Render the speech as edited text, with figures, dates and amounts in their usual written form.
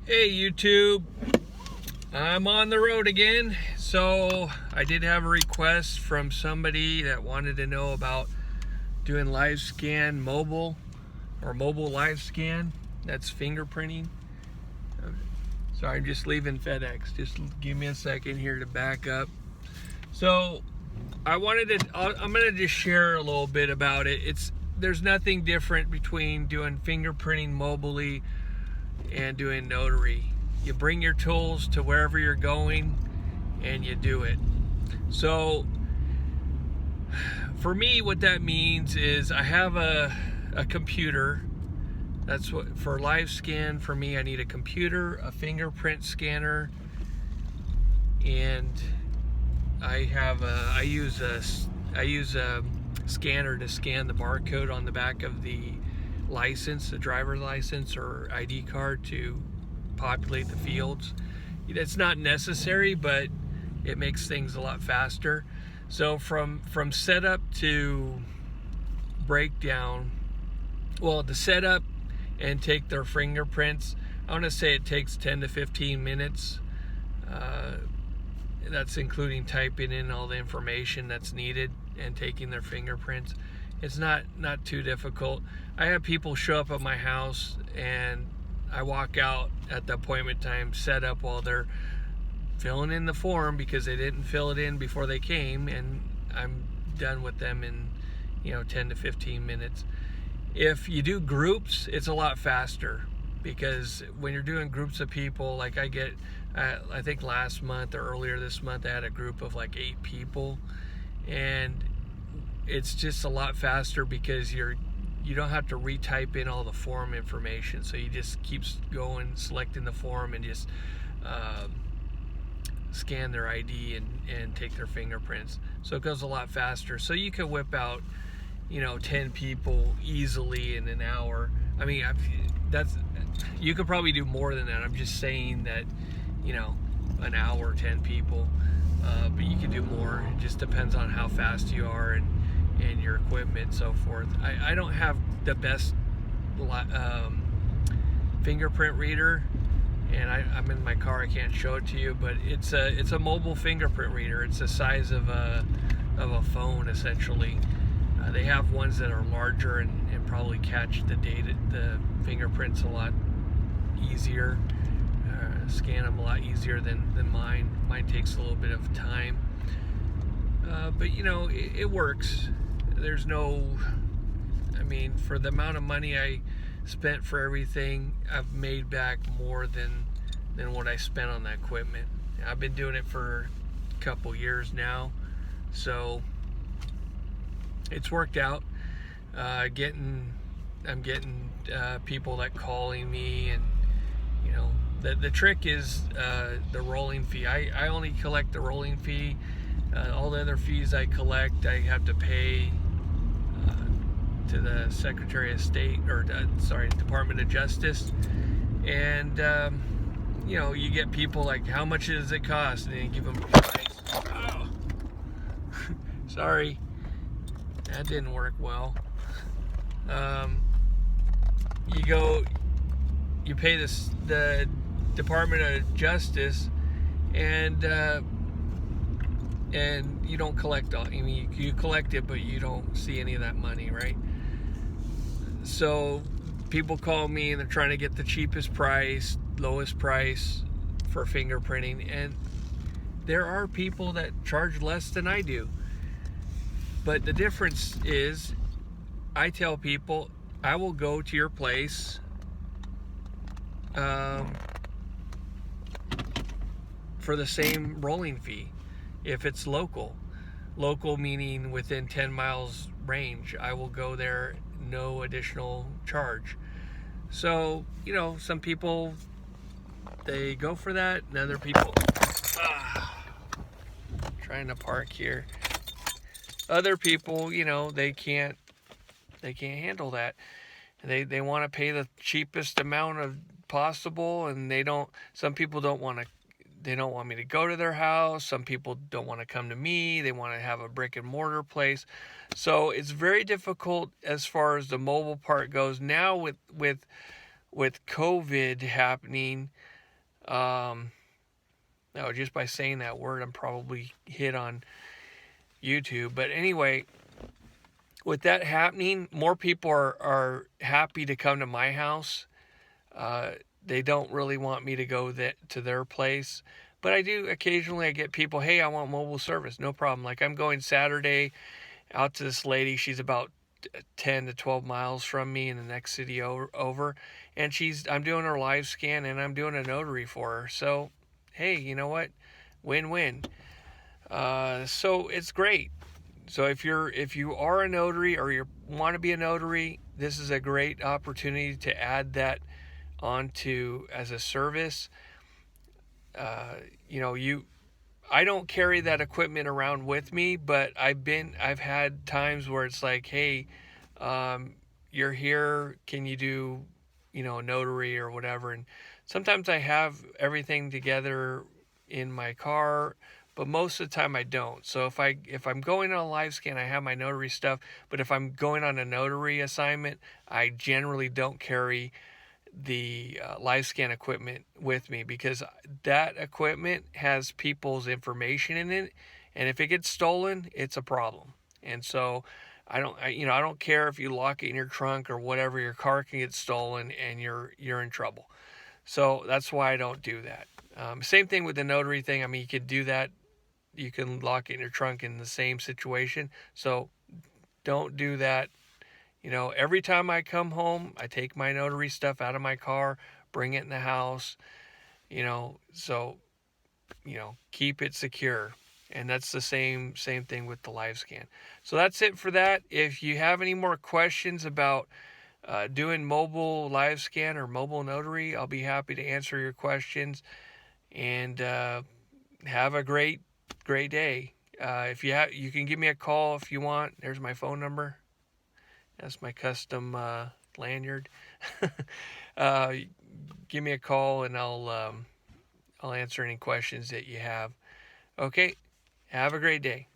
Hey YouTube, I'm on the road again. So I did have a request from somebody that wanted to know about doing live scan mobile or mobile live scan. That's fingerprinting. Sorry, I'm just leaving FedEx. Just give me a second here to back up. So I'm gonna just share a little bit about it. There's nothing different between doing fingerprinting mobily and doing notary. You bring your tools to wherever you're going and you do it. So for me, what that means is I have a computer. That's what for live scan. For me, I need a computer, a fingerprint scanner, and I use a scanner to scan the barcode on the back of the license, the driver's license or ID card, to populate the fields. It's not necessary, but it makes things a lot faster. So from setup to breakdown, well, the setup and take their fingerprints, I want to say it takes 10 to 15 minutes. That's including typing in all the information that's needed and taking their fingerprints. It's not too difficult. I have people show up at my house and I walk out at the appointment time, set up while they're filling in the form because they didn't fill it in before they came, and I'm done with them in 10 to 15 minutes. If you do groups, it's a lot faster, because when you're doing groups of people, like I think last month or earlier this month I had a group of like 8 people, and it's just a lot faster because you don't have to retype in all the form information. So you just keep going, selecting the form, and just scan their ID and take their fingerprints. So it goes a lot faster. So you can whip out 10 people easily in an hour. I mean, you could probably do more than that. I'm just saying that an hour, 10 people, but you can do more. It just depends on how fast you are and your equipment and so forth. I don't have the best fingerprint reader, and I'm in my car. I can't show it to you, but it's a mobile fingerprint reader. It's the size of a phone, essentially. They have ones that are larger and probably catch the fingerprints a lot easier, scan them a lot easier than mine. Mine takes a little bit of time, but it works. There's for the amount of money I spent for everything, I've made back more than what I spent on that equipment. I've been doing it for a couple years now, so it's worked out. I'm getting people that calling me, and the trick is the rolling fee. I only collect the rolling fee. All the other fees I collect, I have to pay to the Secretary of State, or Department of Justice. And you get people like, how much does it cost? And then you give them a price. Oh. Sorry, that didn't work well. You pay the Department of Justice, and you don't collect all. You collect it, but you don't see any of that money, right? So people call me and they're trying to get the cheapest price, lowest price for fingerprinting, and there are people that charge less than I do. But the difference is, I tell people I will go to your place for the same rolling fee if it's local. Local meaning within 10 miles range. I will go there, no additional charge. So, some people, they go for that, and other people, trying to park here. Other people, they can't handle that. They want to pay the cheapest amount of possible, and some people don't want me to go to their house. Some people don't want to come to me. They want to have a brick and mortar place. So it's very difficult as far as the mobile part goes. Now with COVID happening, No, just by saying that word, I'm probably hit on YouTube. But anyway, with that happening, more people are happy to come to my house. Uh, they don't really want me to go to their place. But I do occasionally, I get people, hey, I want mobile service. No problem. Like I'm going Saturday out to this lady. She's about 10 to 12 miles from me in the next city over. And I'm doing her live scan and I'm doing a notary for her. So, hey, you know what? Win-win. So it's great. So if you are a notary or you want to be a notary, this is a great opportunity to add that onto as a service. You know, I don't carry that equipment around with me, but I've had times where it's like, hey, you're here, can you do, notary or whatever? And sometimes I have everything together in my car, but most of the time I don't. So if I'm going on a live scan, I have my notary stuff, but if I'm going on a notary assignment, I generally don't carry the live scan equipment with me because that equipment has people's information in it, and if it gets stolen, it's a problem. And so I don't care if you lock it in your trunk or whatever, your car can get stolen and you're in trouble. So that's why I don't do that. Same thing with the notary thing. I mean, you could do that. You can lock it in your trunk in the same situation. So don't do that. Every time I come home, I take my notary stuff out of my car, bring it in the house, so, keep it secure. And that's the same thing with the live scan. So that's it for that. If you have any more questions about doing mobile live scan or mobile notary, I'll be happy to answer your questions. And have a great day. If you can give me a call if you want. There's my phone number. That's my custom lanyard. uh, Give me a call and I'll answer any questions that you have. Okay, have a great day.